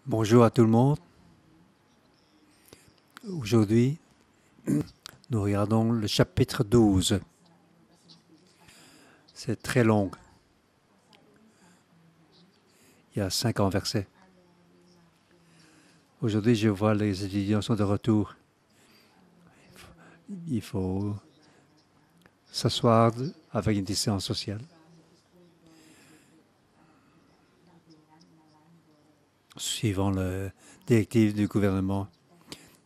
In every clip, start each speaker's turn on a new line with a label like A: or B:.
A: Bonjour à tout le monde. Aujourd'hui, nous regardons le chapitre 12. C'est très long. Il y a 50 versets. Aujourd'hui, je vois les étudiants sont de retour. Il faut s'asseoir avec une distance sociale. Suivant la directive du gouvernement,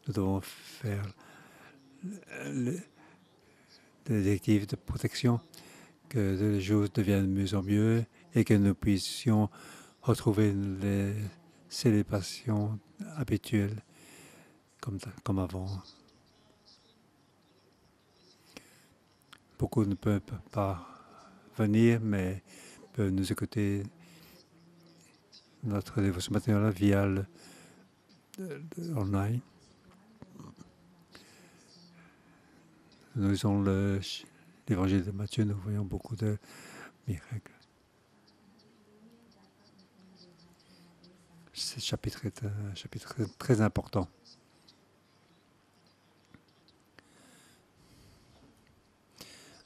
A: nous devons faire des directives de protection, que les jours deviennent de mieux en mieux et que nous puissions retrouver les célébrations habituelles comme avant. Beaucoup ne peuvent pas venir, mais peuvent nous écouter notre dévotion matinale via online. Nous lisons l'évangile de Matthieu, nous voyons beaucoup de miracles. Ce chapitre est un chapitre très important.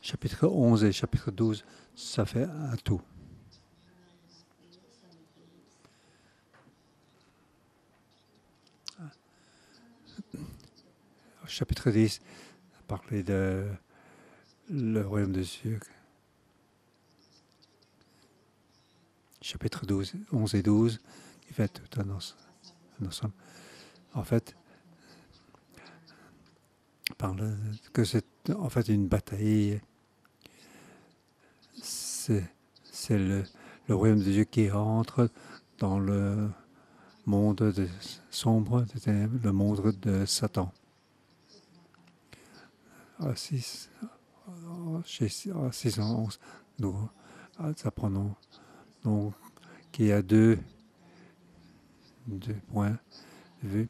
A: Chapitre 11 et chapitre 12, ça fait un tout. Chapitre 10 parlait de le royaume des cieux. Chapitre 12, 11 et 12, qui fait tout un ensemble. En fait, parle que c'est en fait une bataille. C'est le royaume de Dieu qui entre dans le monde sombre, le monde de Satan. À 611, nous apprenons donc qu'il y a deux points de vue.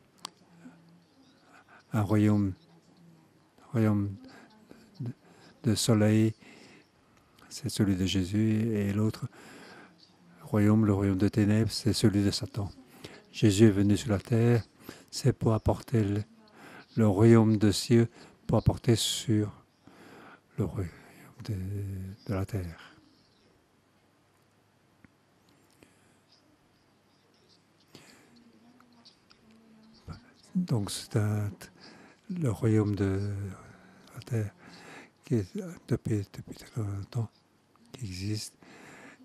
A: Un royaume de soleil, c'est celui de Jésus, et l'autre royaume, le royaume de ténèbres, c'est celui de Satan. Jésus est venu sur la terre, c'est pour apporter le royaume de cieux, pour apporter sur le royaume de la terre. Donc c'est le royaume de la terre qui est depuis très longtemps, qui existe,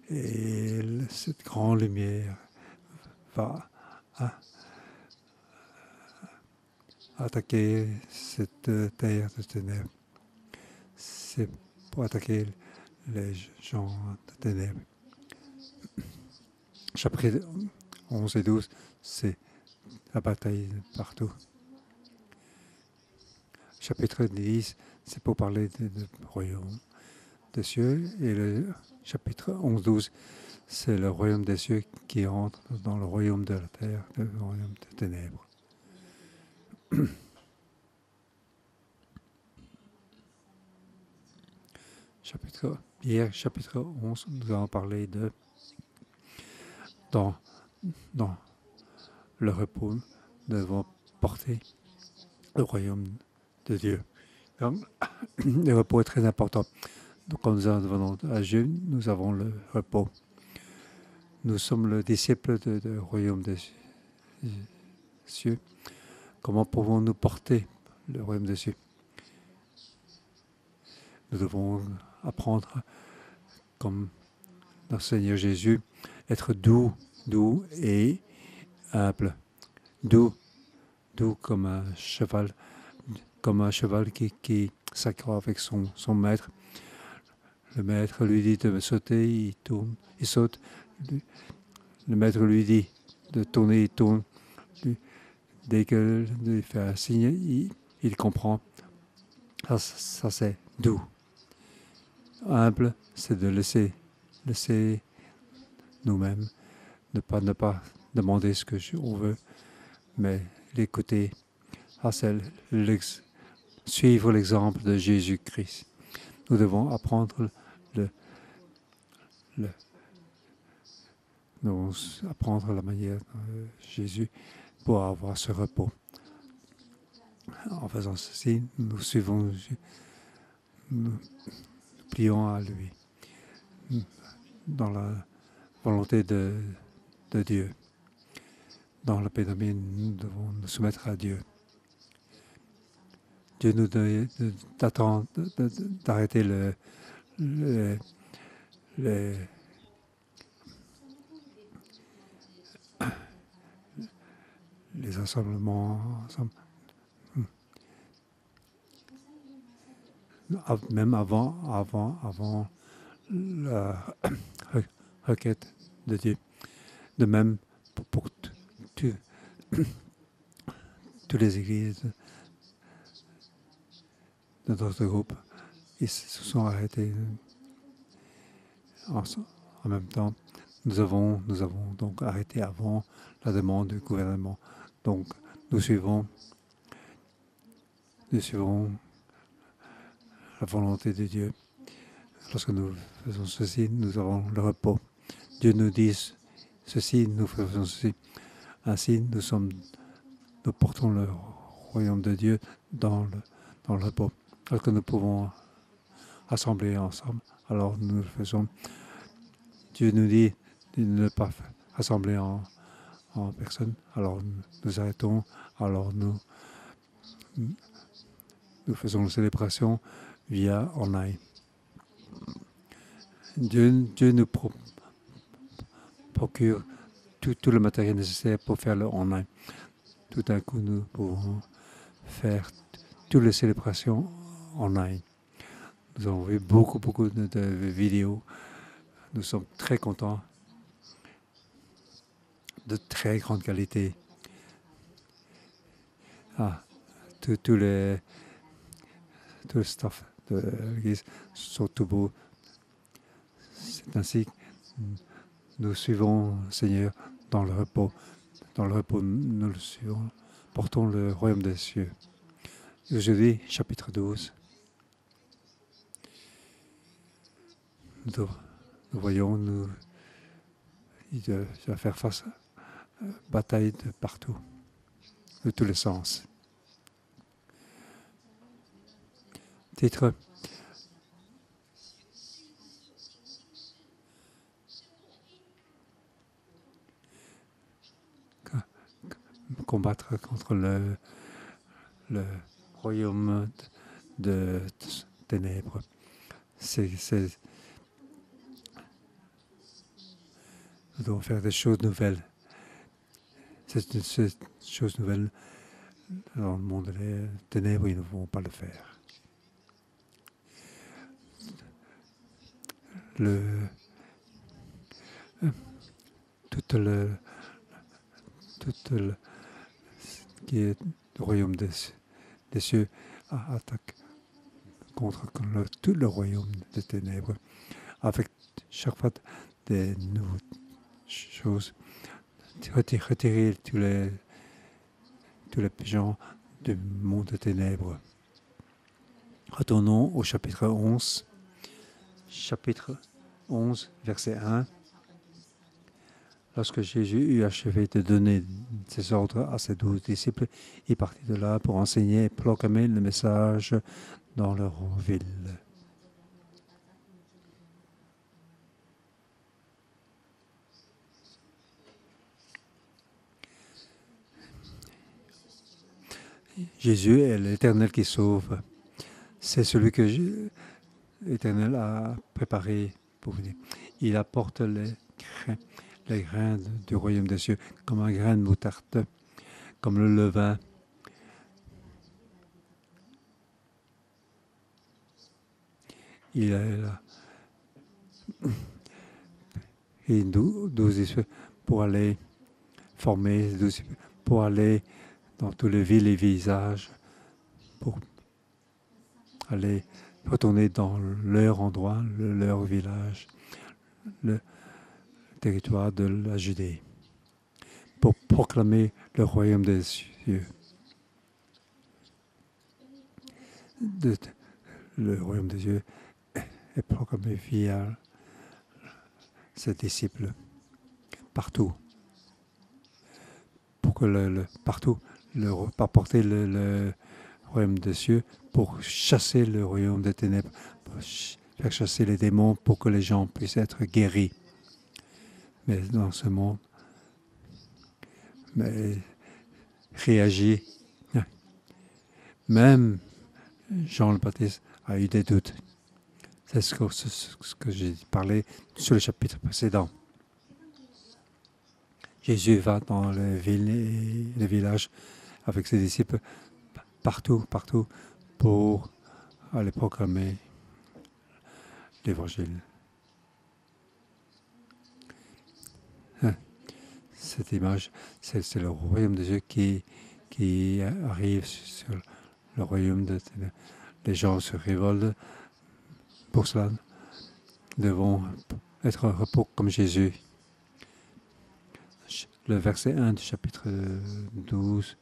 A: et cette grande lumière va attaquer cette terre de ténèbres. C'est pour attaquer les gens de ténèbres. Chapitre 11 et 12, c'est la bataille partout. Chapitre 10, c'est pour parler du royaume des cieux. Et le chapitre 11-12, c'est le royaume des cieux qui entre dans le royaume de la terre, le royaume des ténèbres. Hier, chapitre 11, nous avons parlé de dans le repos, nous devons porter le royaume de Dieu. Donc, le repos est très important. Donc, quand nous en venons à Dieu, nous avons le repos. Nous sommes le disciple du royaume des cieux. Comment pouvons-nous porter le royaume des cieux? Nous devons apprendre, comme notre Seigneur Jésus, être doux et humble. Doux comme un cheval qui s'accroît avec son maître. Le maître lui dit de sauter, il tourne, il saute. Le maître lui dit de tourner, il tourne. Dès qu'il fait un signe, il comprend. Ça c'est doux. Humble, c'est de laisser nous-mêmes, ne pas demander ce que on veut, mais l'écouter. C'est suivre l'exemple de Jésus-Christ. Nous devons apprendre Nous devons apprendre la manière de Jésus pour avoir ce repos. En faisant ceci, nous suivons, nous plions à lui dans la volonté de Dieu. Dans la pénomie, nous devons nous soumettre à Dieu. Dieu nous donne d'arrêter les assemblements ensemble. Même avant la requête de Dieu. De même, pour toutes les églises de notre groupe, ils se sont arrêtés en même temps. Nous avons donc arrêté avant la demande du gouvernement. Donc, nous suivons la volonté de Dieu. Lorsque nous faisons ceci, nous avons le repos. Dieu nous dit ceci, nous faisons ceci. Ainsi, nous portons le royaume de Dieu dans le repos. Lorsque nous pouvons assembler ensemble, alors nous le faisons. Dieu nous dit de ne pas assembler en personne, alors nous arrêtons, alors nous faisons une célébration via online. Dieu nous procure tout le matériel nécessaire pour faire le online. Tout d'un coup, nous pouvons faire toutes les célébrations online. Nous avons vu beaucoup de vidéos. Nous sommes très contents. De très grande qualité. Tout le stuff de l'église sont tout beaux. C'est ainsi que nous suivons le Seigneur dans le repos. Dans le repos, nous le suivons. Portons le royaume des cieux. Aujourd'hui, chapitre 12. Nous voyons, il doit faire face à une bataille de partout, de tous les sens. Titre. Combattre contre le royaume de ténèbres. Nous devons faire des choses nouvelles. Ces choses nouvelles, dans le monde des ténèbres, ils ne vont pas le faire. Tout qui est le royaume des cieux attaque contre tout le royaume des ténèbres, avec chaque fois des nouvelles choses, retirer tous les gens du monde des ténèbres. Retournons au chapitre 11. Chapitre 11, verset 1. Lorsque Jésus eut achevé de donner ses ordres à ses 12 disciples, il partit de là pour enseigner et proclamer le message dans leur ville. Jésus est l'Éternel qui sauve. C'est celui que l'Éternel a préparé pour venir. Il apporte les grains du royaume des cieux, comme un grain de moutarde, comme le levain. Il est là. Et 12 disciples pour aller former, pour aller dans toutes les villes et villages, pour aller retourner dans leur endroit, leur village, le territoire de la Judée, pour proclamer le royaume des cieux. Le royaume des cieux est proclamé via ses disciples. partout, pour que partout, apporter le royaume des cieux, pour chasser le royaume des ténèbres, pour faire chasser les démons, pour que les gens puissent être guéris. Mais dans ce monde, mais réagir. Même Jean le Baptiste a eu des doutes. C'est ce que j'ai parlé sur le chapitre précédent. Jésus va dans les villes et les villages avec ses disciples partout pour aller proclamer l'évangile. Cette image, c'est le royaume de Dieu qui arrive sur le royaume de ténèbres. Les gens se révoltent. Pour cela, devons être en repos comme Jésus. Le verset 1 du chapitre 12.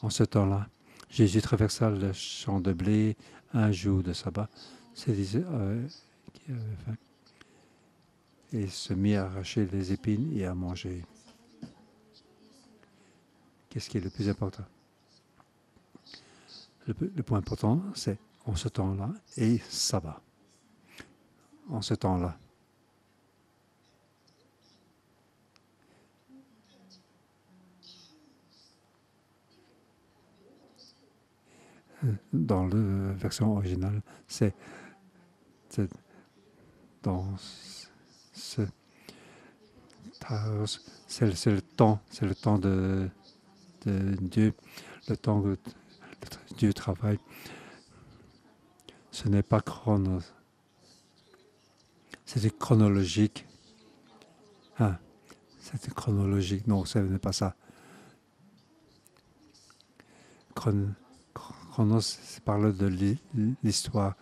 A: En ce temps-là, Jésus traversa le champ de blé un jour de sabbat. C'est qui avait faim. Et se mit à arracher les épines et à manger. Qu'est-ce qui est le plus important? Le point important, c'est en ce temps-là et sabbat. En ce temps-là. Dans la version originale, c'est dans ce c'est le temps de Dieu, le temps que Dieu travaille. Ce n'est pas c'était chronologique. Ah, c'était chronologique. Non, ce n'est pas ça. Chronos, c'est parle de l'histoire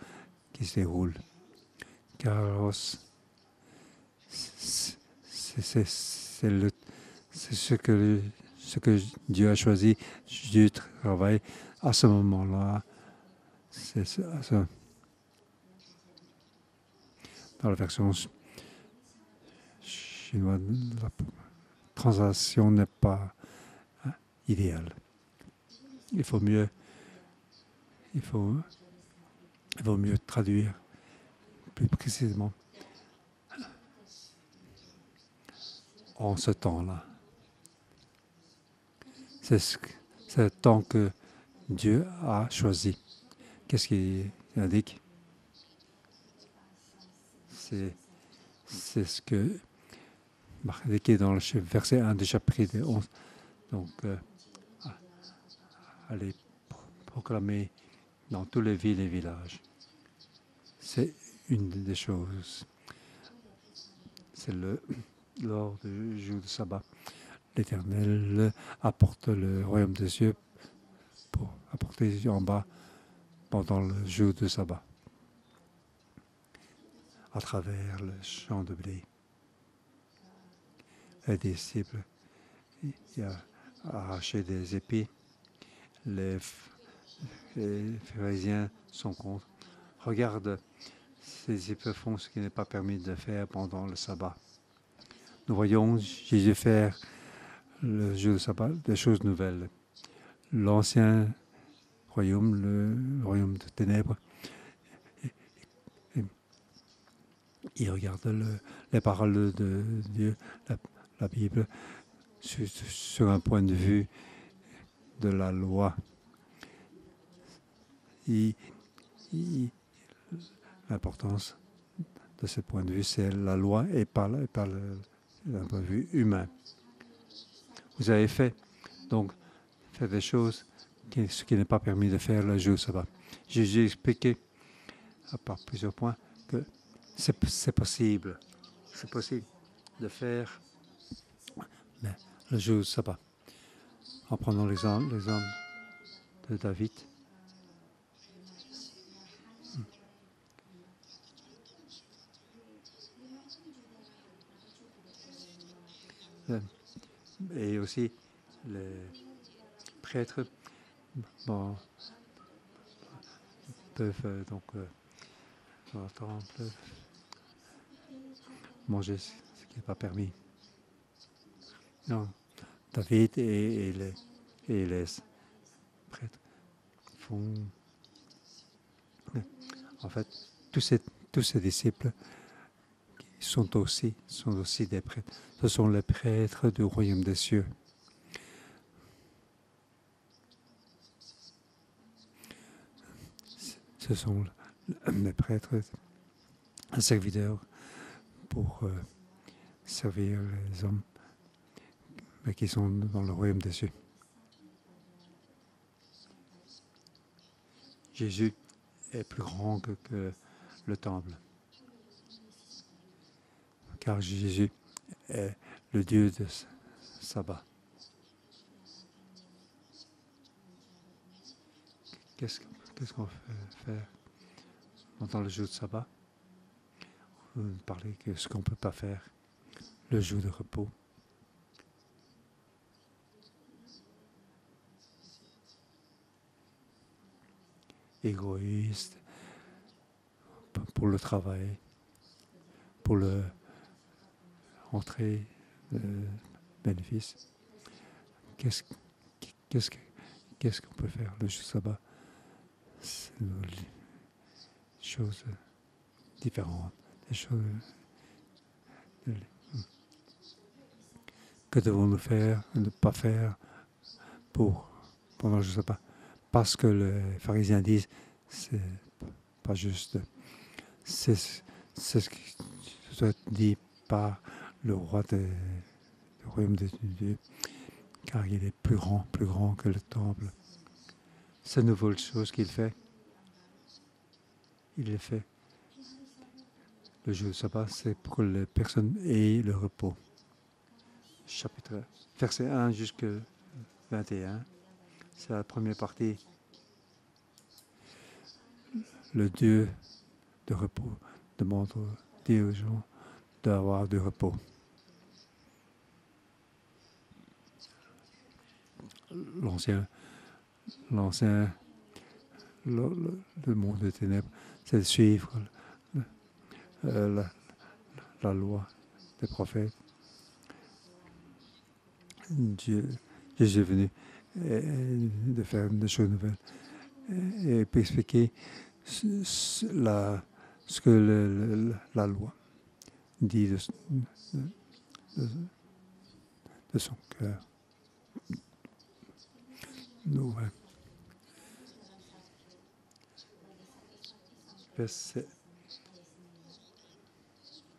A: qui se déroule. Kairos, c'est ce que Dieu a choisi. Dieu travaille à ce moment-là. Dans la version chinoise, la translation n'est pas idéale. Il vaut mieux traduire plus précisément en ce temps-là. C'est le temps que Dieu a choisi. Qu'est-ce qu'il indique? C'est ce que indiqué dans le verset 1 du chapitre 11. Donc, aller proclamer dans toutes les villes et villages. C'est une des choses. C'est lors du jour de sabbat. L'Éternel apporte le royaume des cieux pour apporter en bas pendant le jour de sabbat, à travers le champ de blé. Les disciples y a arraché des épis. Les pharisiens sont contre. Regarde, ces disciples font ce qui n'est pas permis de faire pendant le sabbat. Nous voyons Jésus faire le jour de sabbat des choses nouvelles. L'ancien royaume, le royaume de ténèbres, il regarde les paroles de Dieu, la Bible, sur un point de vue de la loi. L'importance de ce point de vue, c'est la loi et pas d'un point de vue humain. Vous avez fait des choses ce qui n'est pas permis de faire le jour sabbat. Jésus a expliqué par plusieurs points que c'est possible. C'est possible de faire le jour sabbat. En prenant l'exemple de David. Et aussi les prêtres peuvent dans le temple manger ce qui n'est pas permis. Non, David et les prêtres font... En fait, tous ces disciples sont aussi des prêtres. Ce sont les prêtres du royaume des cieux. Ce sont les prêtres, les serviteurs pour servir les hommes mais qui sont dans le royaume des cieux. Jésus est plus grand que le temple, car Jésus est le Dieu de sabbat. Qu'est-ce qu'on fait faire pendant le jour de sabbat? Vous ne parlez que ce qu'on ne peut pas faire le jour de repos. Égoïste pour le travail, pour le entrée de bénéfice. Qu'est-ce qu'on peut faire le jour de sabbat? C'est des choses différentes, des choses. Que devons-nous faire, ne pas faire pendant le jour de sabbat? Parce que les pharisiens disent, c'est pas juste. C'est ce qui soit dit par le roi du royaume de Dieu, car il est plus grand que le temple. Cette nouvelle chose qu'il fait, il le fait. Le jour de sabbat, c'est pour que les personnes aient le repos. Chapitre verset 1 jusqu'à 21, c'est la première partie. Le Dieu de repos demande aux gens d'avoir du repos. Le monde des ténèbres, c'est de suivre la loi des prophètes. Jésus est venu de faire des choses nouvelles et pour expliquer ce que la loi dit de son cœur. Ouais. Verset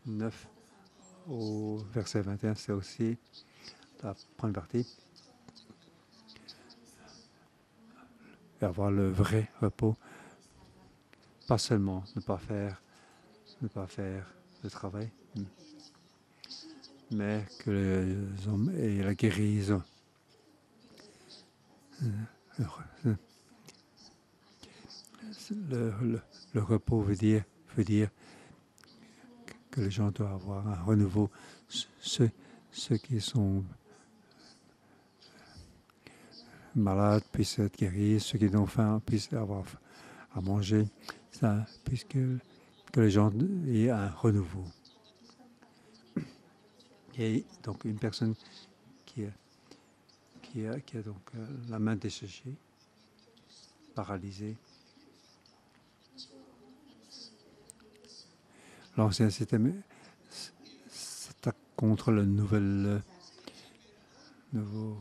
A: 9 au verset 21, c'est aussi la première partie. Et avoir le vrai repos, pas seulement ne pas faire le travail, mais que les hommes aient la guérison. Le repos veut dire que les gens doivent avoir un renouveau. Ceux qui sont malades puissent être guéris, ceux qui ont faim puissent avoir à manger, ça, puisque que les gens aient un renouveau. Et donc une personne qui a donc la main desséchée, paralysée. L'ancien système s'attaque contre le nouveau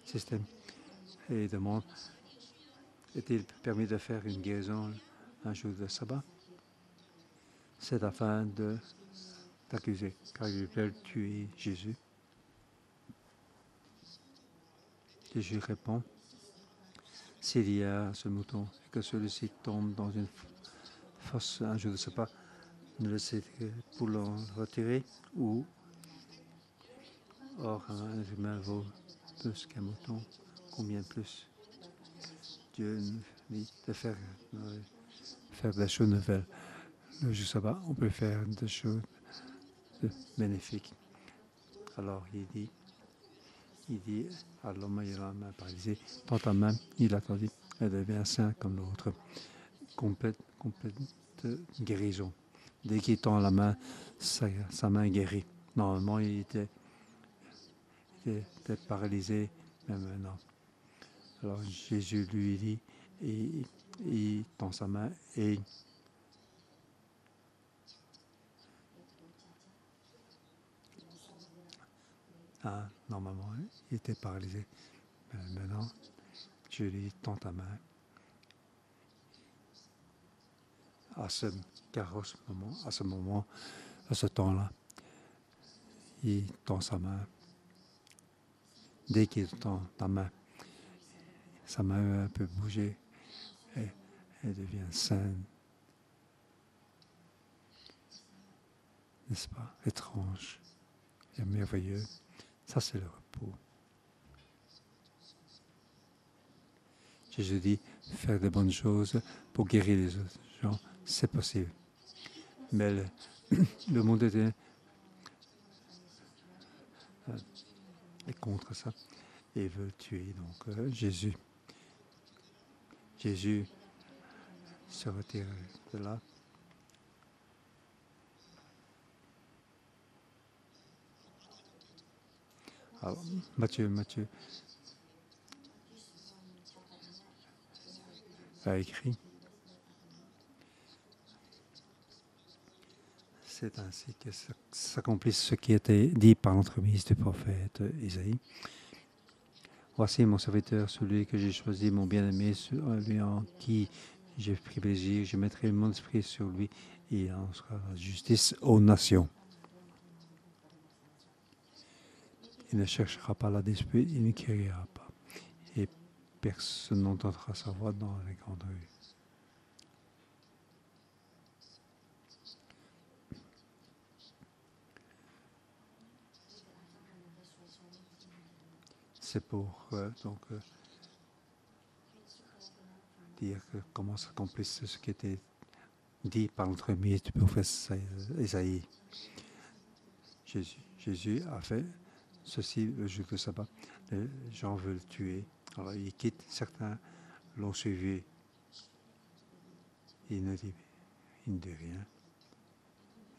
A: système et demande, est-il permis de faire une guérison un jour de sabbat? C'est afin d'accuser, car ils veulent tuer Jésus. Jésus répond, s'il y a ce mouton et que celui-ci tombe dans une fosse un jour de sabbat, ne laissez pour le retirer, ou or un humain vaut plus qu'un mouton, combien plus Dieu nous dit de faire des choses nouvelles. Le jour sabbat, on peut faire des choses bénéfiques. Alors il dit à l'homme ayant la main paralysée, dans ta main, il a dit, elle devient sainte comme l'autre. Complète guérison. Dès qu'il tend la main, sa main guérit. Normalement, il était était paralysé, mais maintenant. Alors Jésus lui dit, et il tend sa main et normalement, il était paralysé. Mais maintenant, je lui dis, tends ta main. À ce moment, à ce temps-là, il tend sa main. Dès qu'il tend ta main, sa main peut bouger et elle devient saine. N'est-ce pas? Étrange et merveilleux. Ça, c'est le repos. Jésus dit, faire de bonnes choses pour guérir les autres gens, c'est possible. Mais le monde est contre ça et veut tuer donc Jésus. Jésus se retire de là. Alors, Matthieu a écrit, c'est ainsi que s'accomplisse ce qui était dit par l'entremise du prophète Isaïe. Voici mon serviteur, celui que j'ai choisi, mon bien-aimé, celui en qui j'ai pris plaisir. Je mettrai mon esprit sur lui et il en sera la justice aux nations. Il ne cherchera pas la dispute, il ne criera pas. Et personne n'entendra sa voix dans les grandes rues. C'est pour dire que comment s'accomplisse ce qui était dit par l'entremise du prophète Isaïe. Jésus a fait ceci le jour de sabbat. Les gens veulent le tuer. Alors il quitte, certains l'ont suivi. Il ne dit rien.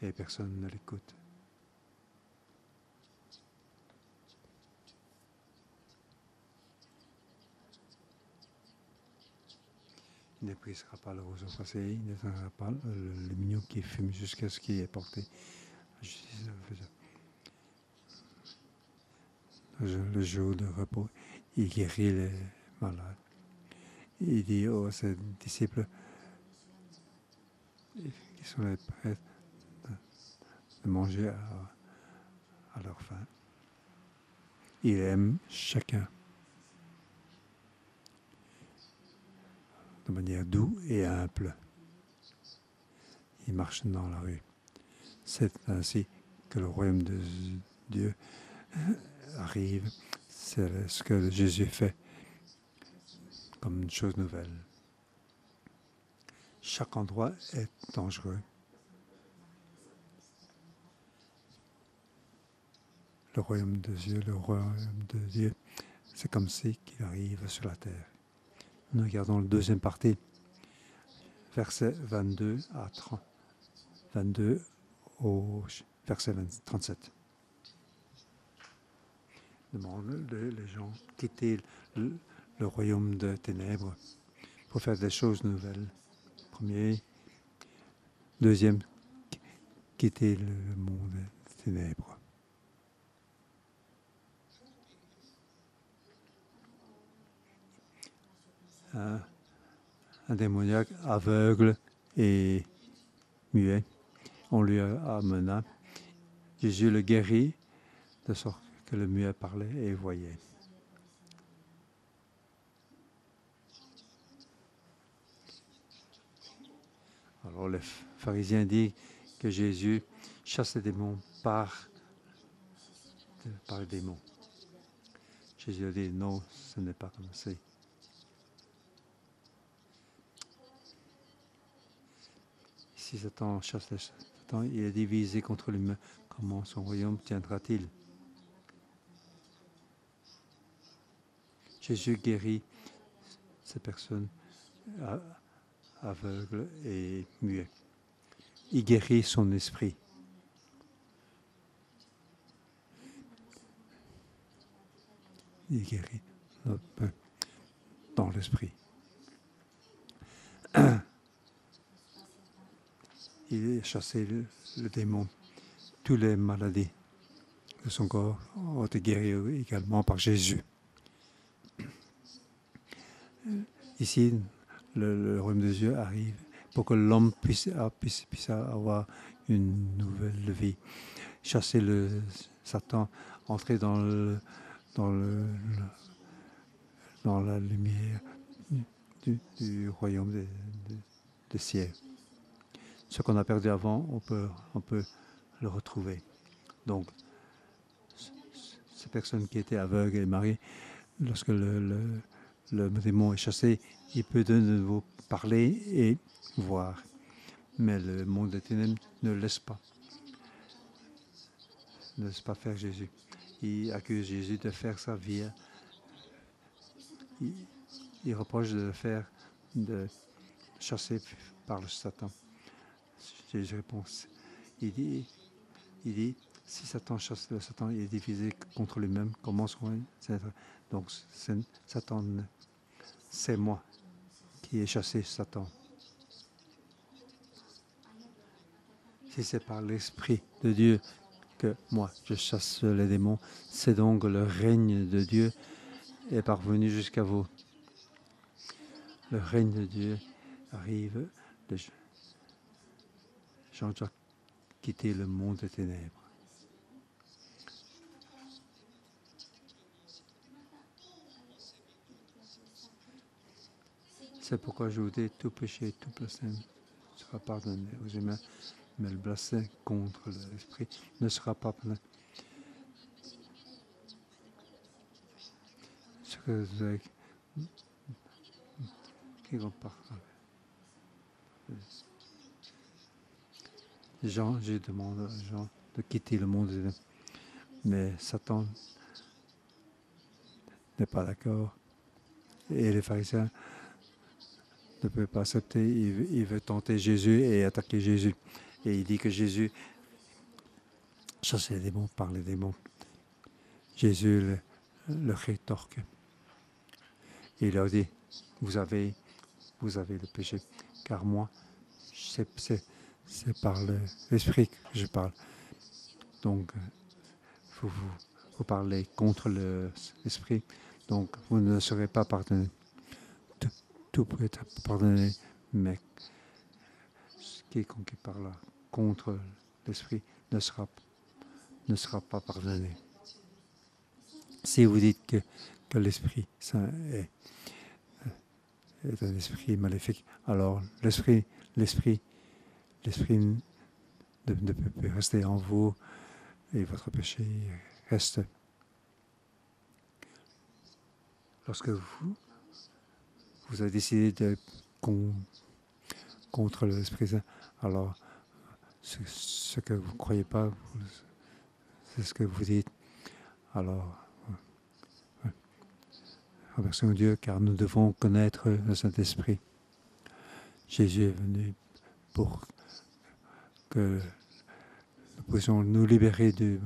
A: Et personne ne l'écoute. Il ne brisera pas le roseau passé, il ne n'éteindra pas le mignon qui fume jusqu'à ce qu'il ait porté le jour de repos. Il guérit les malades. Il dit aux ses disciples qui sont les prêtres de manger à leur faim. Il aime chacun de manière douce et humble. Il marche dans la rue. C'est ainsi que le royaume de Dieu arrive. C'est ce que Jésus fait comme une chose nouvelle. Chaque endroit est dangereux. Le royaume de Dieu, c'est comme si qu'il arrive sur la terre. Nous regardons la deuxième partie, versets 22 à 30, 22 au verset 37. Demande les gens quitter le royaume de ténèbres pour faire des choses nouvelles. Premier, deuxième, quitter le monde des ténèbres. Un démoniaque aveugle et muet, on lui amena. Jésus le guérit de sorte que le muet parlait et voyait. Alors les pharisiens disent que Jésus chasse les démons par les démons. Jésus a dit non, ce n'est pas comme ça. Si Satan chasse Satan, il est divisé contre l'humain. Comment son royaume tiendra-t-il? Jésus guérit ces personnes aveugles et muets. Il guérit son esprit. il guérit notre peuple dans l'esprit. Il a chassé le démon. Toutes les maladies de son corps ont été guéries également par Jésus. Ici, le royaume de Dieu arrive pour que l'homme puisse avoir une nouvelle vie. Chasser le Satan, entrer dans la lumière du royaume des cieux. Ce qu'on a perdu avant, on peut le retrouver. Donc, ces personnes qui étaient aveugles et mariées, lorsque le démon est chassé, il peut de nouveau parler et voir. Mais le monde des ténèbres ne laisse pas faire Jésus. Il accuse Jésus de faire sa vie. Il reproche de chasser par le Satan. Jésus répond. Il dit, si Satan chasse le Satan, il est divisé contre lui-même. Comment seront-ils? Donc, Satan, c'est moi qui ai chassé Satan. Si c'est par l'Esprit de Dieu que moi, je chasse les démons, c'est donc le règne de Dieu est parvenu jusqu'à vous. Le règne de Dieu arrive. Jean doit quitter le monde des ténèbres. C'est pourquoi je vous dis, tout péché, tout blasphème sera pardonné aux humains, mais le blasphème contre l'Esprit ne sera pas pardonné. Ce que vous avez... Jean, je demande à Jean de quitter le monde, mais Satan n'est pas d'accord. Et les pharisiens ne peuvent pas accepter. Il veut tenter Jésus et attaquer Jésus. Et il dit que Jésus chasse les démons par les démons. Jésus le rétorque. Et il leur dit, vous avez le péché, car moi, c'est par l'Esprit que je parle. Donc, vous parlez contre l'Esprit, donc vous ne serez pas pardonné. Tout peut être pardonné, mais quiconque parle contre l'Esprit ne sera pas pardonné. Si vous dites que l'Esprit Saint est un esprit maléfique, alors l'esprit ne peut rester en vous et votre péché reste. Lorsque vous avez décidé de contre l'Esprit Saint, alors ce que vous ne croyez pas, c'est ce que vous dites. Alors, remercions Dieu car nous devons connaître le Saint-Esprit. Jésus est venu pour que nous puissions nous libérer du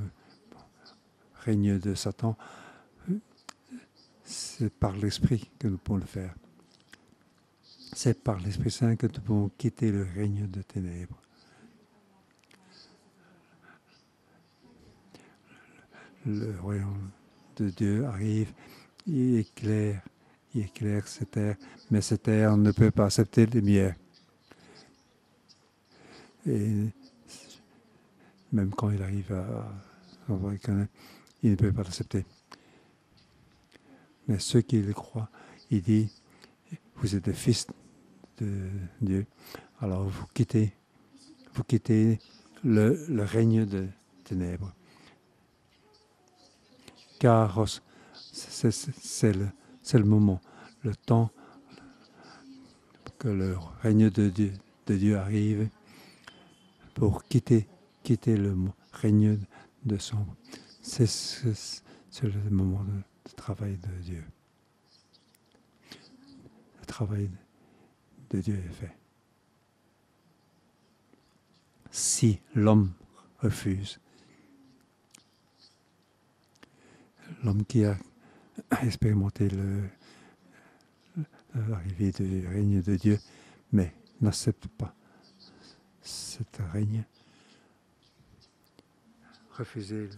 A: règne de Satan. C'est par l'Esprit que nous pouvons le faire. C'est par l'Esprit Saint que nous pouvons quitter le règne de ténèbres. Le royaume de Dieu arrive, il éclaire cette terre, mais cette terre ne peut pas accepter les lumière. Et même quand il arrive il ne peut pas l'accepter. Mais ceux qui le croient, il dit, vous êtes des fils de Dieu. Alors vous quittez le règne de ténèbres. Car c'est le moment, le temps que le règne de Dieu arrive pour quitter le règne de son. C'est le moment de travail de Dieu. Le travail de Dieu est fait. Si l'homme refuse, l'homme qui a expérimenter l'arrivée du règne de Dieu, mais n'acceptent pas cet règne. Refuser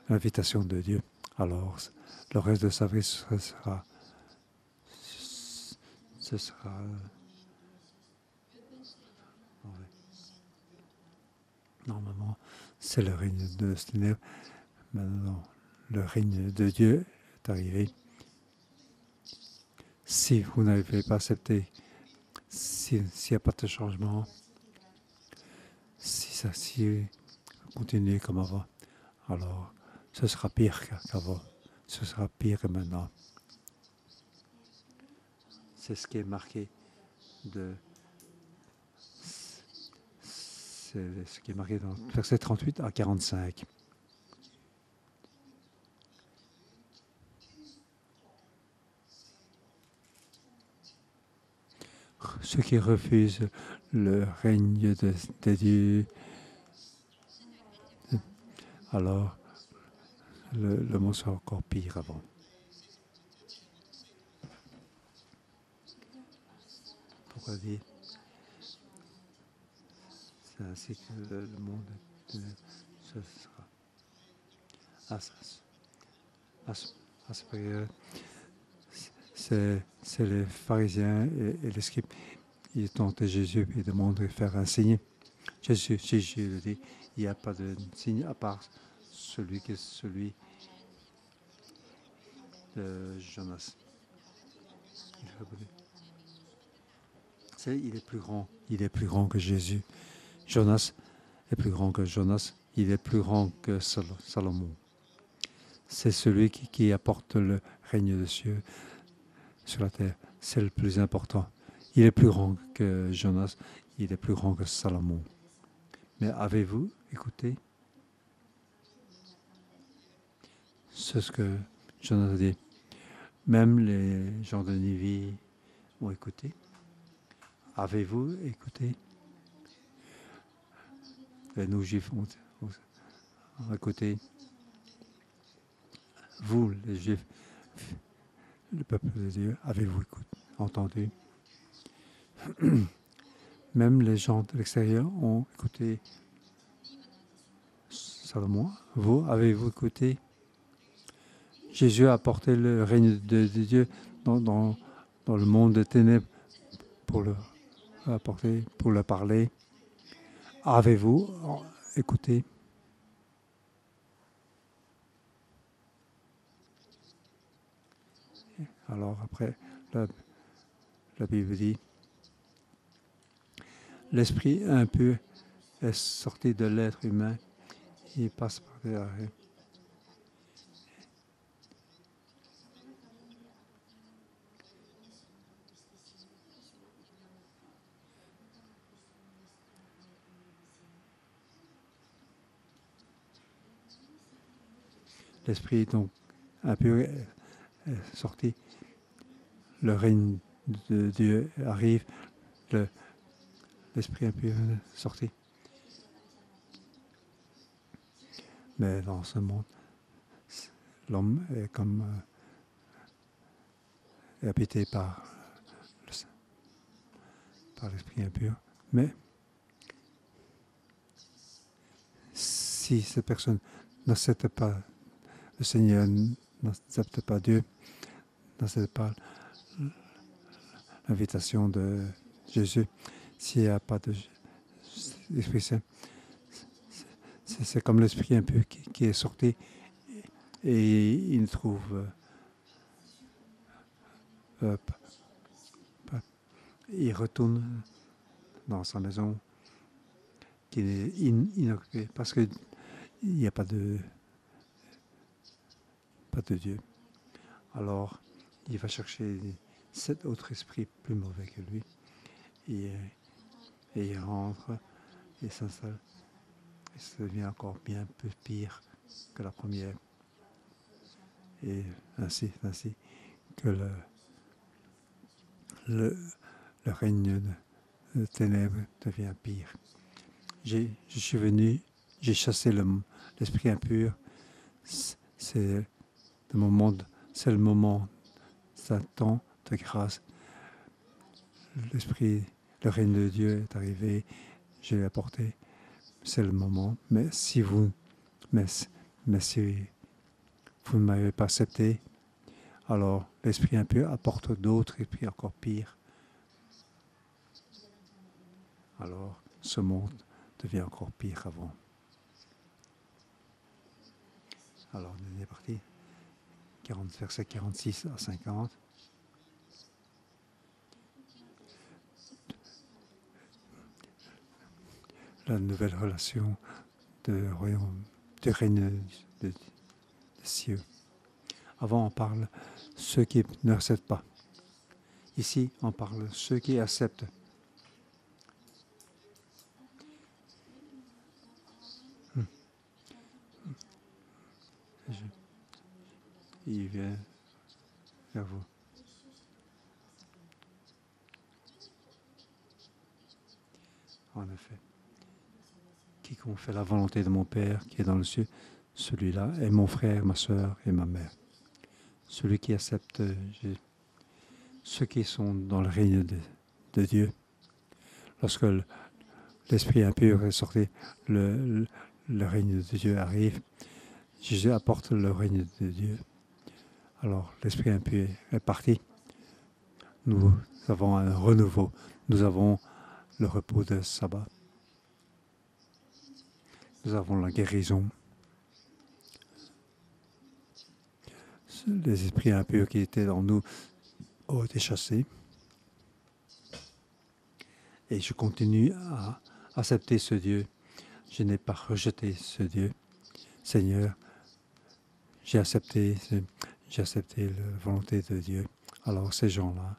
A: l'invitation de Dieu. Alors, le reste de sa vie, ce sera normalement, c'est le règne de ce ténèbre. Maintenant, le règne de Dieu est arrivé. Si vous n'avez pas accepté, s'il n'y a pas de changement, si vous continuez comme avant, alors ce sera pire qu'avant. Ce sera pire que maintenant. C'est ce qui est marqué c'est ce qui est marqué dans versets 38 à 45. Ceux qui refusent le règne de Dieu, alors le monde sera encore pire avant. Pourquoi dire? C'est ainsi que le monde ce sera. À ce période, c'est les pharisiens et les scribes. Ils tentent Jésus et demandent de faire un signe. Jésus le dit, il n'y a pas de signe à part celui de Jonas. Il est plus grand que Jésus. Jonas est plus grand que Jonas. Il est plus grand que Salomon. C'est celui qui apporte le règne de Dieu sur la terre. C'est le plus important. Il est plus grand que Jonas. Il est plus grand que Salomon. Mais avez-vous écouté ce que Jonas a dit? Même les gens de Nivi ont écouté. Avez-vous écouté? Et nous, Juifs, ont écouté. Vous, les Juifs, le peuple de Dieu, avez-vous entendu? Même les gens de l'extérieur ont écouté Salomon. Vous, avez-vous écouté? Jésus a apporté le règne de Dieu dans le monde des ténèbres pour le parler. Avez-vous écouté? Alors après, la Bible dit, l'esprit impur est sorti de l'être humain, il passe par derrière. L'esprit donc impur est sorti, le règne de Dieu arrive, l'esprit impur est sorti. Mais dans ce monde, l'homme est comme est habité par l'esprit impur. Mais si cette personne n'accepte pas le Seigneur, n'accepte pas Dieu, n'accepte pas l'invitation de Jésus, s'il n'y a pas d'Esprit Saint, c'est comme l'esprit impur qui est sorti et il trouve il retourne dans sa maison qui est inoccupée parce qu'il n'y a pas de Dieu. Alors, il va chercher 7 autres esprits plus mauvais que lui et il rentre et s'installe. Et ça devient encore bien peu pire que la première. Et ainsi que le règne de ténèbres devient pire. Je suis venu, j'ai chassé l'esprit impur C'est le moment, c'est le moment, c'est un temps de grâce. L'Esprit, le règne de Dieu est arrivé, je l'ai apporté, c'est le moment. Mais si vous, mais si vous ne m'avez pas accepté, alors l'Esprit impur apporte d'autres esprits encore pires. Alors ce monde devient encore pire qu'avant. Alors on est parti, versets 46 à 50. La nouvelle relation de royaume, du règne des cieux. Avant, on parle ceux qui ne acceptent pas. Ici, on parle ceux qui acceptent. Il vient vers vous. En effet. Quiconque fait la volonté de mon Père qui est dans le ciel, celui-là est mon frère, ma soeur et ma mère. Celui qui accepte ceux qui sont dans le règne de Dieu. Lorsque l'esprit impur est sorti, le règne de Dieu arrive. Jésus apporte le règne de Dieu. Alors l'esprit impur est parti. Nous avons un renouveau. Nous avons le repos de sabbat. Nous avons la guérison. Les esprits impurs qui étaient dans nous ont été chassés. Et je continue à accepter ce Dieu. Je n'ai pas rejeté ce Dieu. Seigneur, j'ai accepté la volonté de Dieu. Alors ces gens-là,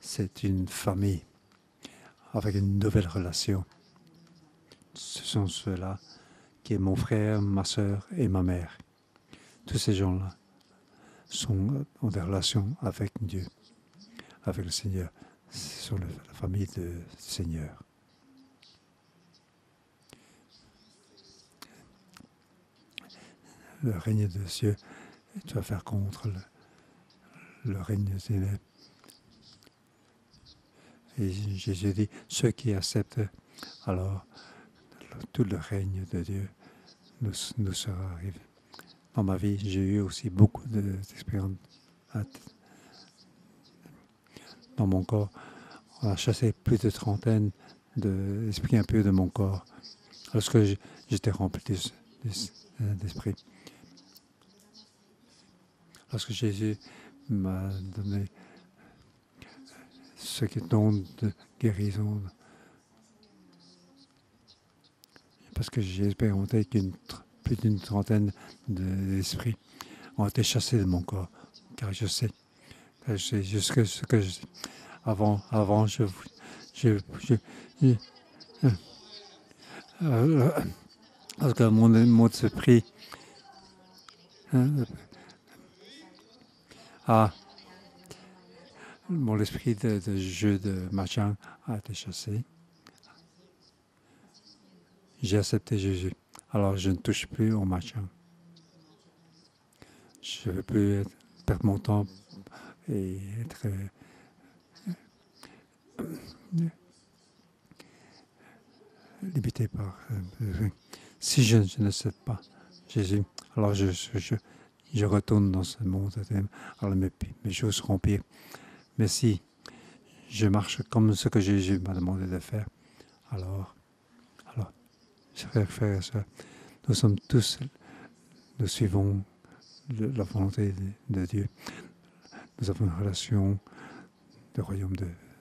A: c'est une famille avec une nouvelle relation. Ce sont ceux-là qui est mon frère, ma soeur et ma mère. Tous ces gens-là ont des relations avec Dieu, avec le Seigneur. Ce sont la famille du Seigneur. Le règne de Dieu, tu vas faire contre le règne des ténèbres. Et Jésus dit, ceux qui acceptent, alors tout le règne de Dieu nous sera arrivé. Dans ma vie, j'ai eu aussi beaucoup d'expériences dans mon corps. On a chassé plus de trentaine d'esprits impurs de mon corps lorsque j'étais rempli d'esprit. Lorsque Jésus m'a donné ce don de guérison, parce que j'ai expérimenté plus d'une trentaine d'esprits ont été chassés de mon corps, car je sais jusque ce que avant parce que mon esprit mon esprit de jeu de machin a été chassé. J'ai accepté Jésus. Alors je ne touche plus au machin. Je ne veux plus perdre mon temps et être limité par... si je ne sais pas Jésus, alors je retourne dans ce monde. Alors mes choses seront pires. Mais si je marche comme ce que Jésus m'a demandé de faire, alors, frères et sœurs, nous sommes tous, nous suivons la volonté de Dieu. Nous avons une relation du royaume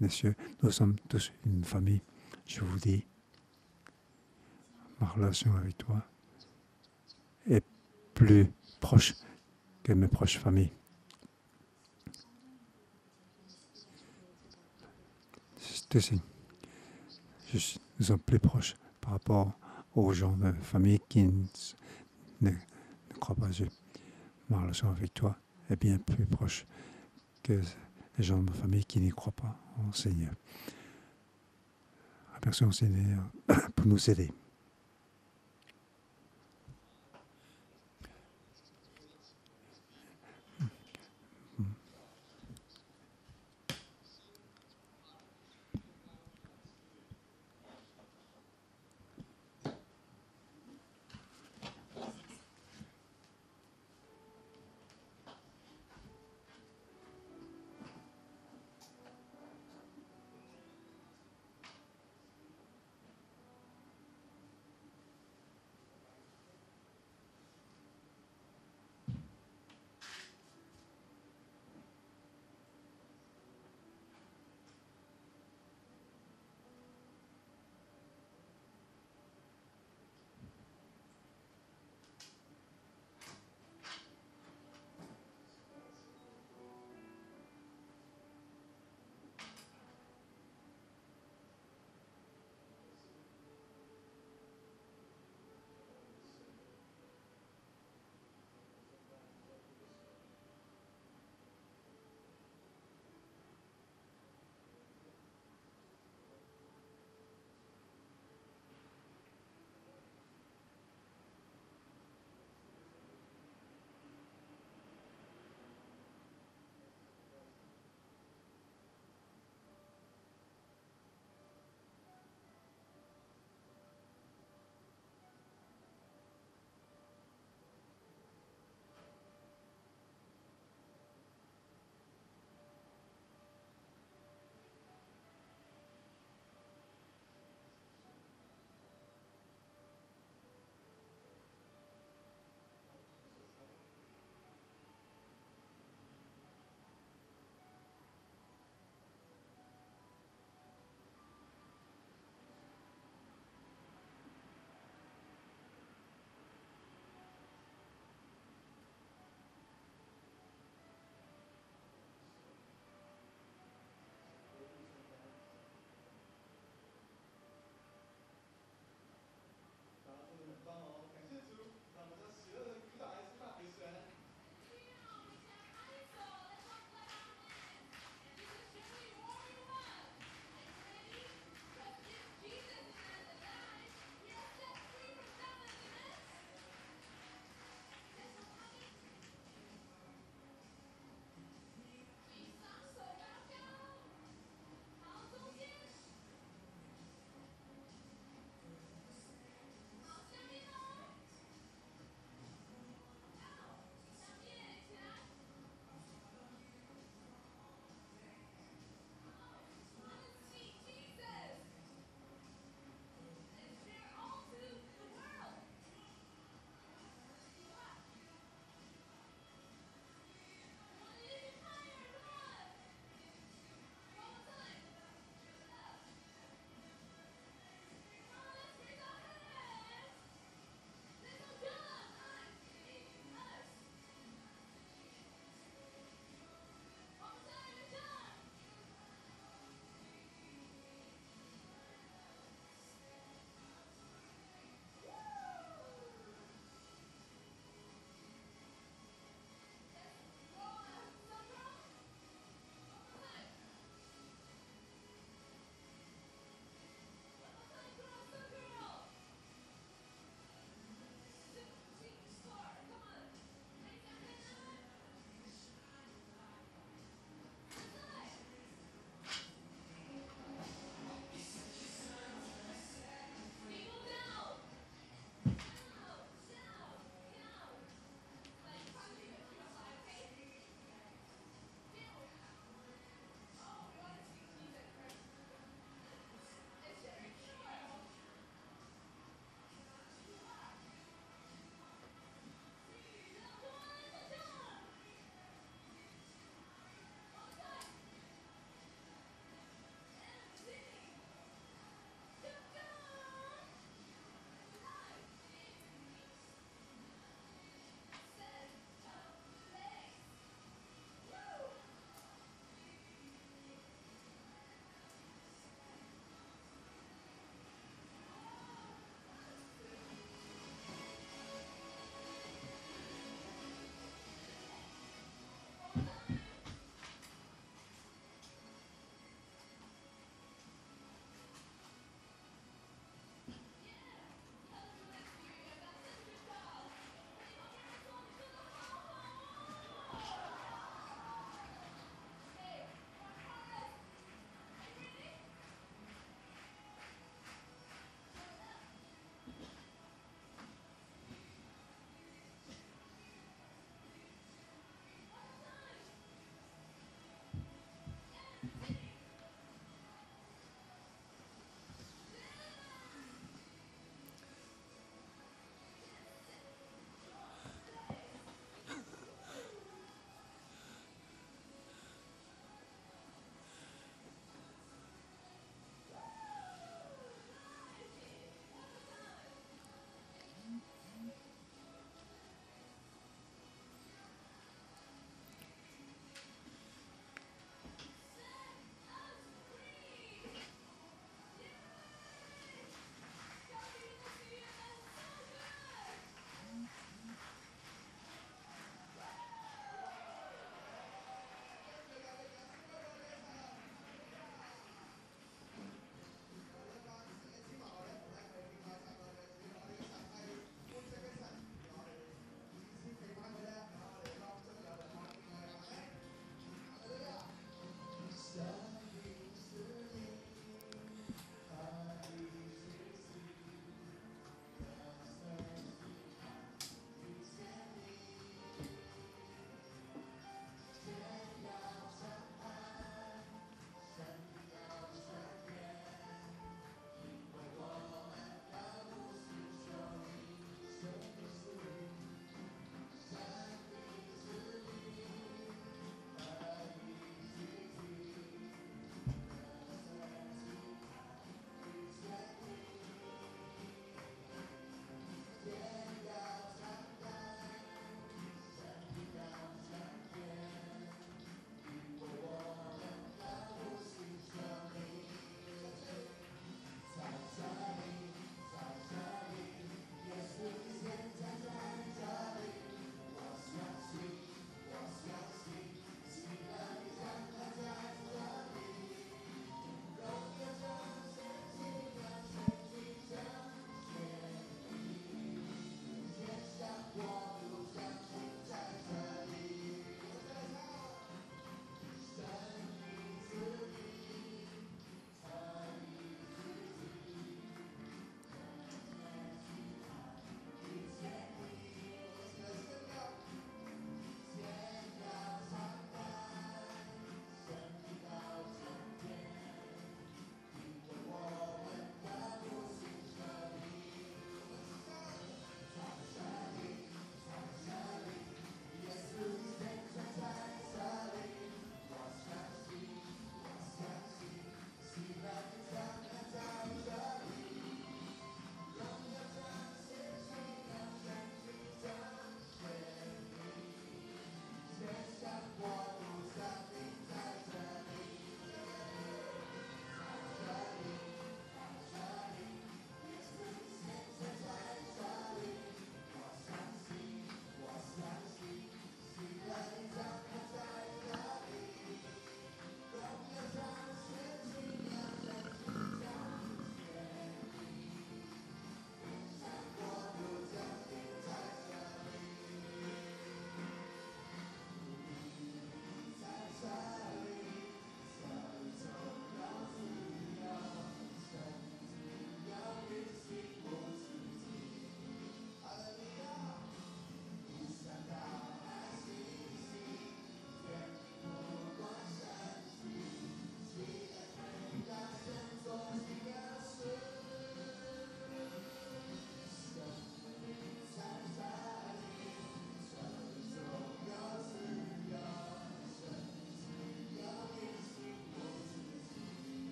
A: des cieux. Nous sommes tous une famille. Je vous dis, ma relation avec toi est plus proche que mes proches familles. Nous sommes plus proches par rapport aux gens de famille qui ne croient pas à Dieu. Ma relation avec toi est bien plus proche que les gens de ma famille qui n'y croient pas au Seigneur. Merci au Seigneur pour nous aider.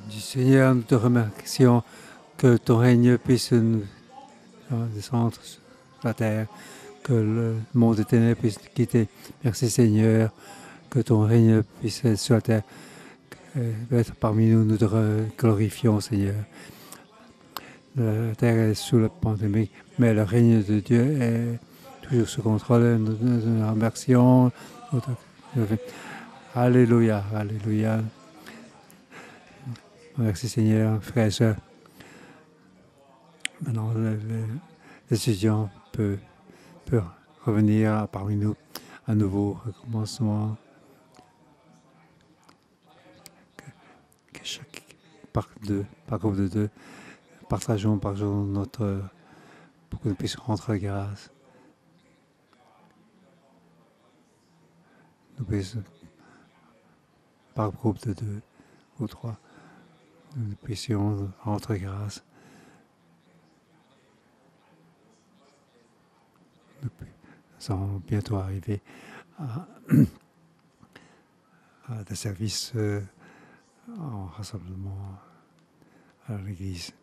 A: Du Seigneur, nous te remercions que ton règne puisse nous descendre sur la terre, que le monde des ténèbres puisse nous quitter. Merci Seigneur, que ton règne puisse être sur la terre, être parmi nous, nous te glorifions Seigneur. La terre est sous la pandémie, mais le règne de Dieu est toujours sous contrôle. Nous remercions. Alléluia, alléluia. Merci Seigneur, frères et sœurs. Maintenant, les étudiants peuvent revenir parmi nous à nouveau, recommencement. Que chaque, par groupe de deux, partageons par jour notre, pour que nous puissions rentrer grâce. Nous puissions, par groupe de deux ou trois, nous puissions rentrer grâce. Nous allons bientôt arriver à des services en rassemblement à l'église.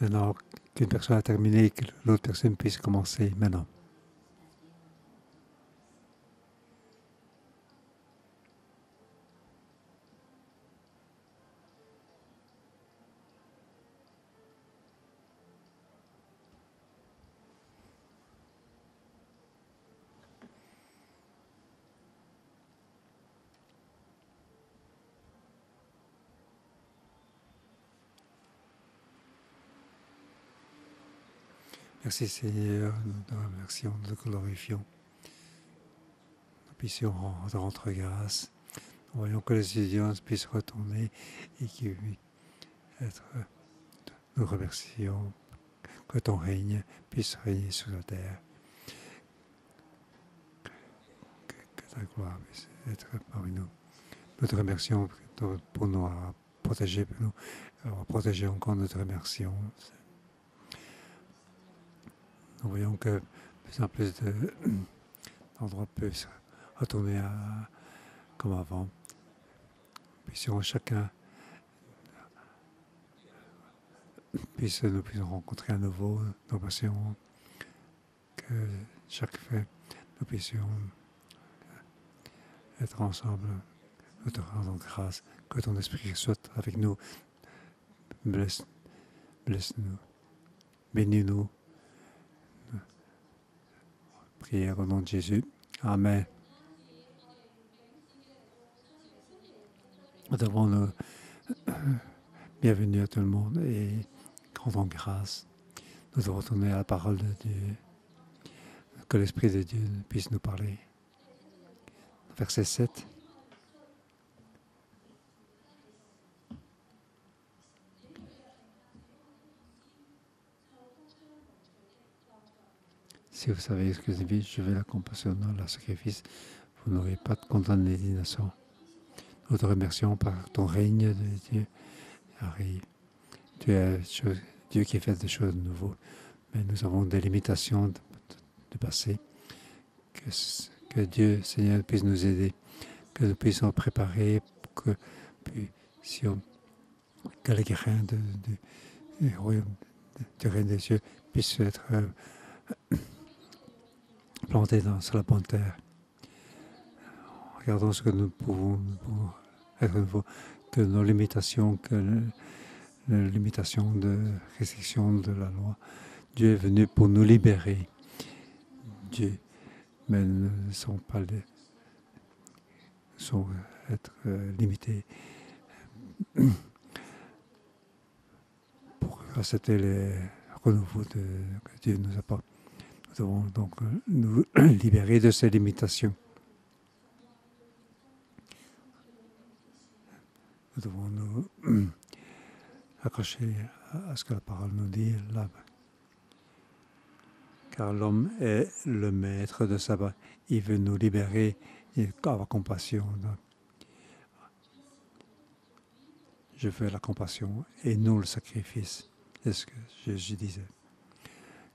A: Maintenant qu'une personne a terminé, que l'autre personne puisse commencer maintenant. Merci Seigneur, nous te remercions, nous te glorifions. Nous puissions rendre grâce. Nous voyons que les étudiants puissent retourner et qu'ils puissent être. Nous remercions que ton règne puisse régner sur la terre. Que ta gloire puisse être parmi nous. Nous te remercions pour nous protéger, pour nous protéger encore, nous te remercions. Nous voyons que de plus en plus d'endroits peuvent retourner comme avant. Puissions chacun nous puissions rencontrer à nouveau nos passions, que chaque fait nous puissions être ensemble. Nous te rendons grâce, que ton esprit soit avec nous. Blesse-nous, bénis-nous. Prière au nom de Jésus. Amen. Nous devons nous bienvenue à tout le monde et rendons grâce. Nous devons retourner à la parole de Dieu. Que l'Esprit de Dieu puisse nous parler. Verset 7. Si vous savez ce que je vais la compassion dans le sacrifice, vous n'aurez pas de condamnation. Nous te remercions par ton règne de Dieu. Arrive. Tu es Dieu qui fait des choses de nouveau. Mais nous avons des limitations de passé. Que Dieu, Seigneur, puisse nous aider. Que nous puissions préparer pour que les grains du royaume du règne des cieux puissent être plantés sur la bonne terre. Regardons ce que nous pouvons être nouveau, que nos limitations, les limitations de restriction de la loi, Dieu est venu pour nous libérer. Dieu, mais ne sont pas sont être limités pour accepter les renouveaux que Dieu nous apporte. Nous devons donc nous libérer de ces limitations. Nous devons nous accrocher à ce que la parole nous dit là. Car l'homme est le maître de sabbat. Il veut nous libérer et avoir compassion. Je veux la compassion et non le sacrifice. C'est ce que je disais.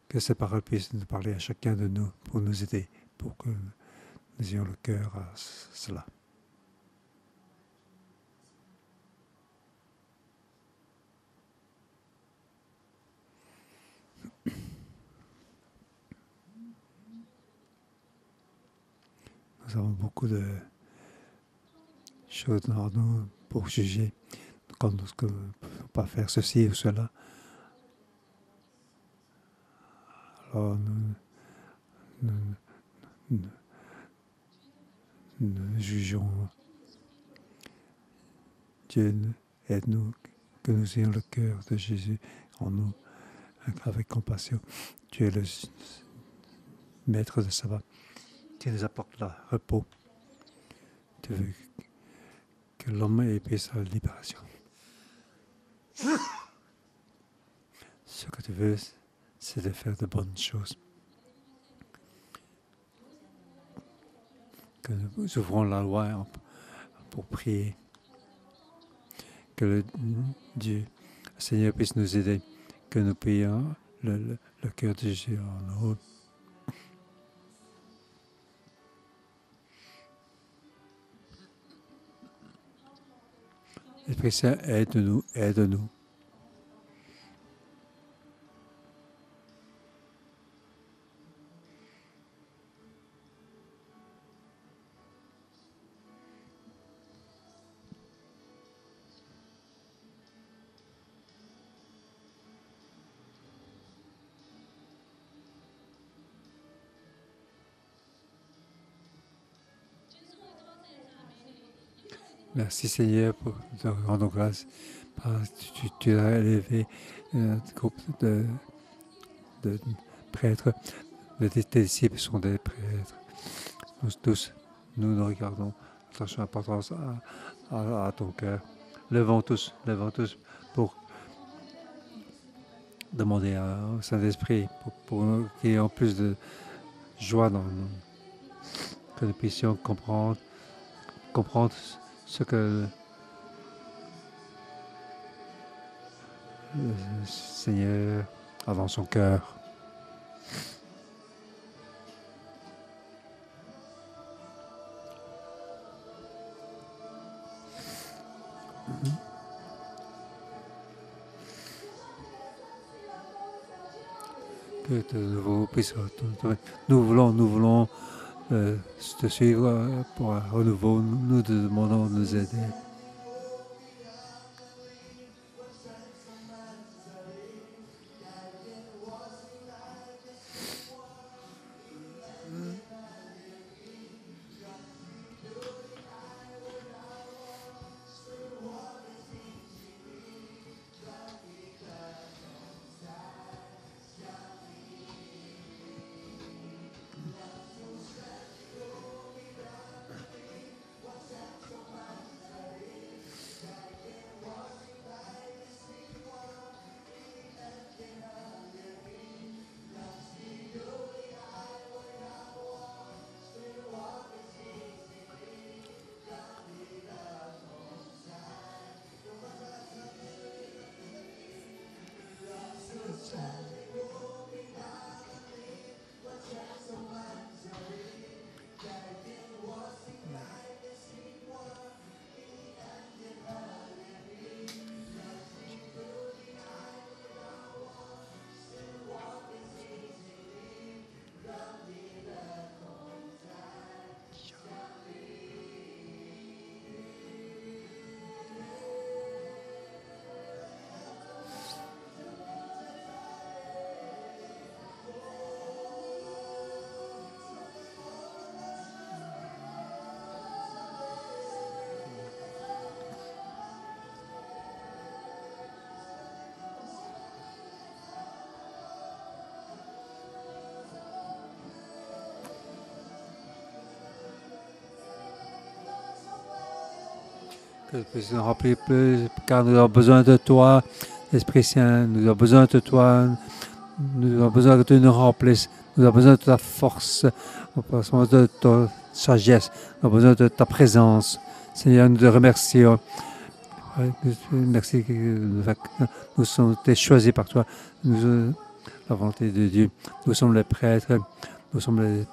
A: Que ces paroles puissent nous parler à chacun de nous pour nous aider, pour que nous ayons le cœur à cela. Nous avons beaucoup de choses dans nous pour juger quand nous ne pouvons pas faire ceci ou cela. Alors nous jugeons. Dieu aide-nous, que nous ayons le cœur de Jésus en nous, avec compassion. Tu es le maître de sabbat. Tu nous apportes le repos. Tu veux que l'homme ait sa libération. Ce que tu veux, c'est de faire de bonnes choses. Que nous ouvrons la loi pour prier. Que le Dieu, le Seigneur puisse nous aider. Que nous prions le cœur de Jésus en nous. Esprit Saint, aide-nous, aide-nous. Merci Seigneur pour te rendre grâce. Tu as élevé un groupe de prêtres. Tes disciples sont des prêtres. Nous tous, nous regardons. Attention, importance à ton cœur. Levons tous pour demander au Saint-Esprit pour qu'il y ait en plus de joie dans nous. Que nous puissions comprendre ce que le Seigneur a dans son cœur. Que de nouveau puisse nous voulons te suivre pour un renouveau. Nous te demandons de nous aider. Que tu puisses nous remplir plus, car nous avons besoin de toi, Esprit Saint, nous avons besoin de toi, nous avons besoin que tu nous remplisses, nous avons besoin de ta force, nous avons besoin de ta sagesse, nous avons besoin de ta présence. Seigneur, nous te remercions. Merci que nous sommes été choisis par toi. Nous, la volonté de Dieu. Nous sommes les prêtres, nous sommes les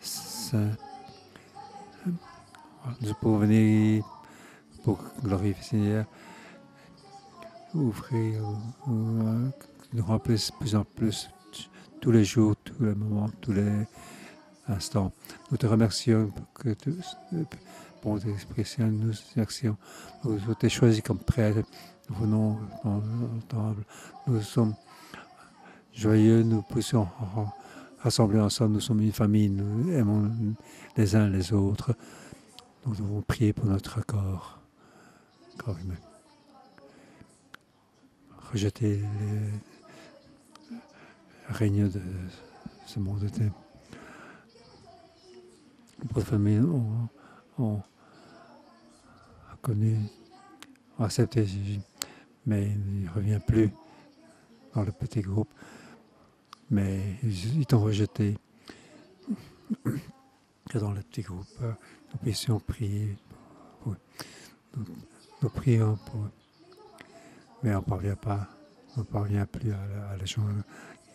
A: saints. Nous pouvons venir pour glorifier le Seigneur, ouvrir, nous remplissent de plus en plus tous les jours, tous les moments, tous les instants. Nous te remercions pour que tu, bon Esprit Saint, nous remercions. Nous avons été choisis comme prêtres. Nous venons dans le temple. Nous sommes joyeux, nous puissions rassembler ensemble. Nous sommes une famille, nous aimons les uns les autres. Nous devons prier pour notre corps humain. Rejeter le règne de ce monde. Beaucoup de familles ont connu, ont accepté Jésus, mais il ne revient plus dans le petit groupe. Mais ils t'ont rejeté. Que dans le petit groupe, nous puissions prier pour eux. Nous prions pour eux. Mais on ne parvient pas, on ne parvient plus à les joindre.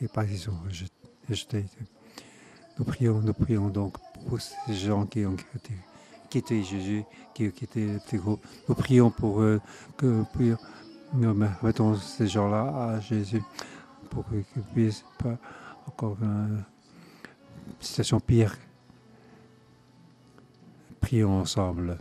A: Et pas qu'ils sont rejetés. Nous prions donc pour ces gens qui ont quitté Jésus, qui ont quitté le petit groupe. Nous prions pour eux, nous mettons ces gens-là à Jésus, pour qu'ils ne puissent pas encore une situation pire. Prions ensemble.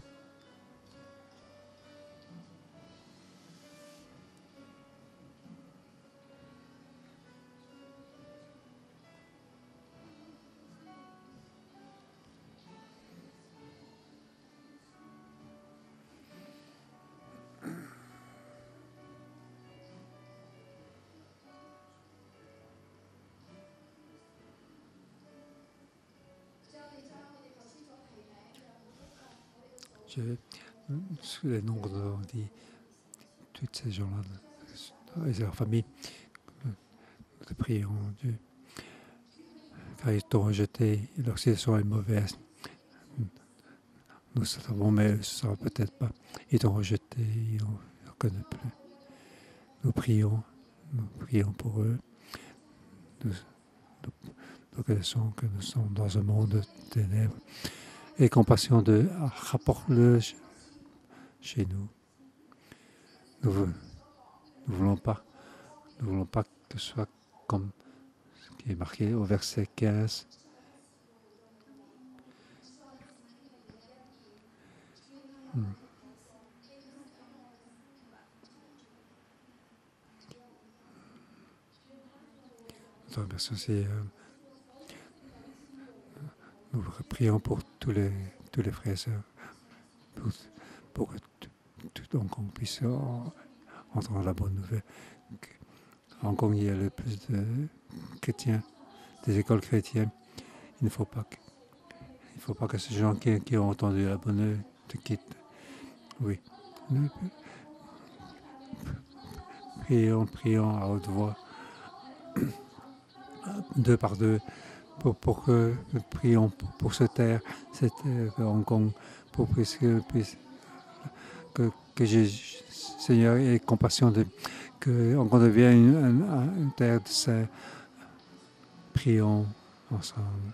A: Sous les noms on dit tous ces gens-là et leur famille, nous te prions, Dieu, car ils t'ont rejeté, leur situation est mauvaise. Nous savons, mais ce ne sera peut-être pas. Ils t'ont rejeté, ils ne reconnaissent plus. Nous prions pour eux. Nous connaissons que nous sommes dans un monde de ténèbres. Et compassion rapporte-le chez nous. Nous ne voulons pas que ce soit comme ce qui est marqué au verset 15. Notre verset aussi, nous prions pour tous les frères et sœurs, pour que donc on puisse entendre la bonne nouvelle. En Hong Kong, il y a le plus de chrétiens, des écoles chrétiennes. Il ne faut pas que ces gens qui ont entendu la bonne nouvelle te quittent. Oui. Prions à haute voix, deux par deux, pour que nous prions pour se taire, Hong Kong, pour que Jésus, Seigneur, ait compassion que Hong Kong devienne une terre de saints. Prions ensemble.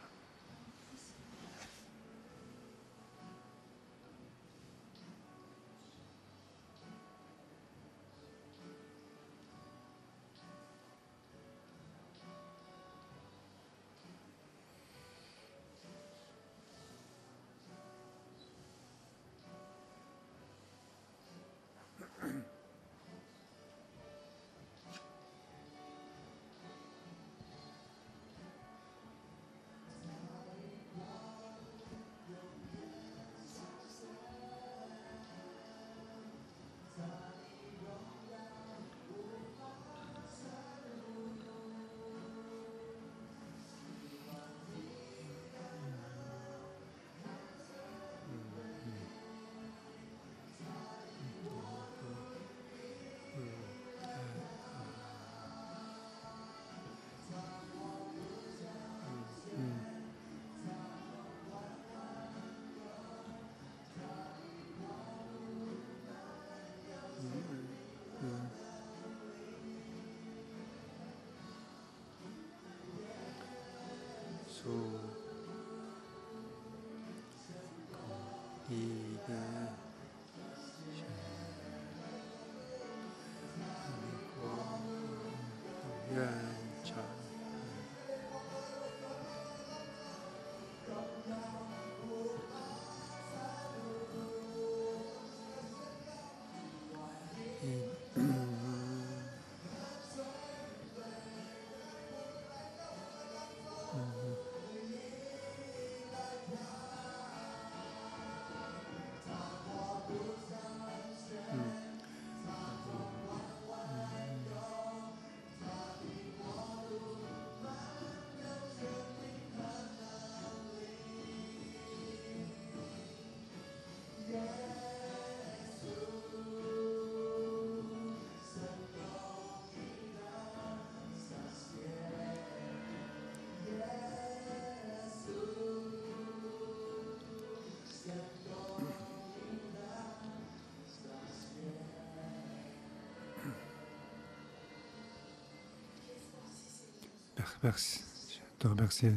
A: te remercie,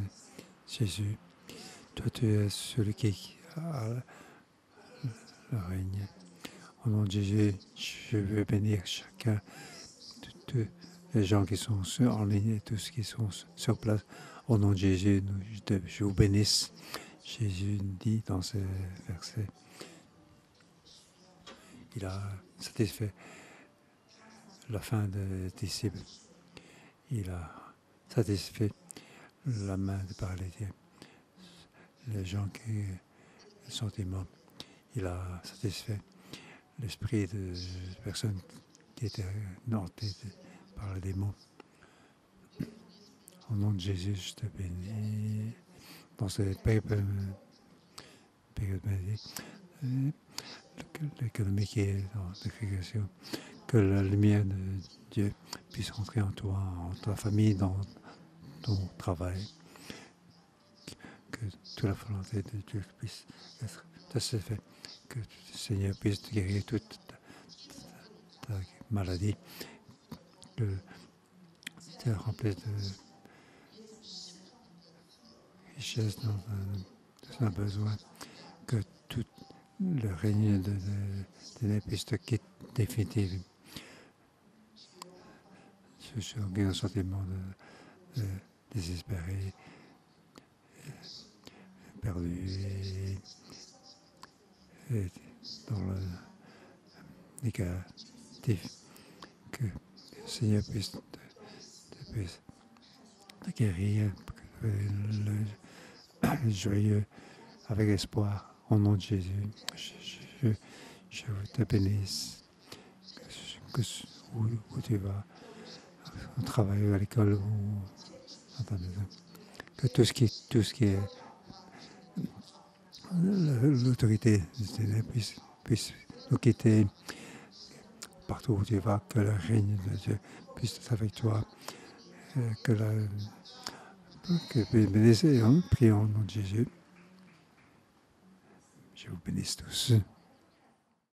A: Jésus. Toi, tu es celui qui a le règne. Au nom de Jésus, je veux bénir chacun, tous les gens qui sont en ligne et tous ceux qui sont sur place. Au nom de Jésus, je vous bénisse. Jésus dit dans ce verset, il a satisfait la fin des disciples. Il a satisfait la main de paralytique, les gens qui sont immondes. Il a satisfait l'esprit de personnes qui étaient hantées par les démons. Au nom de Jésus, je te bénis. Dans cette période l'économie qui est dans la création, que la lumière de Dieu puisse entrer en toi, en ta famille, dans ton travail, que toute la volonté de Dieu puisse être satisfaite, que le Seigneur puisse te guérir toute ta maladie, que tu es rempli de richesse dont tu as besoin, que tout le règne de Dieu puisse te quitter définitivement. Je suis un sentiment de désespéré, perdu et dans le négatif, que le Seigneur puisse te guérir, le joyeux avec espoir. Au nom de Jésus, je te bénisse, où tu vas, au travail, à l'école ou dans ta maison. Que tout ce qui est l'autorité du Seigneur puisse nous quitter partout où tu vas, que le règne de Dieu puisse être avec toi, que bénissez, prions au nom de Jésus. Je vous bénisse tous.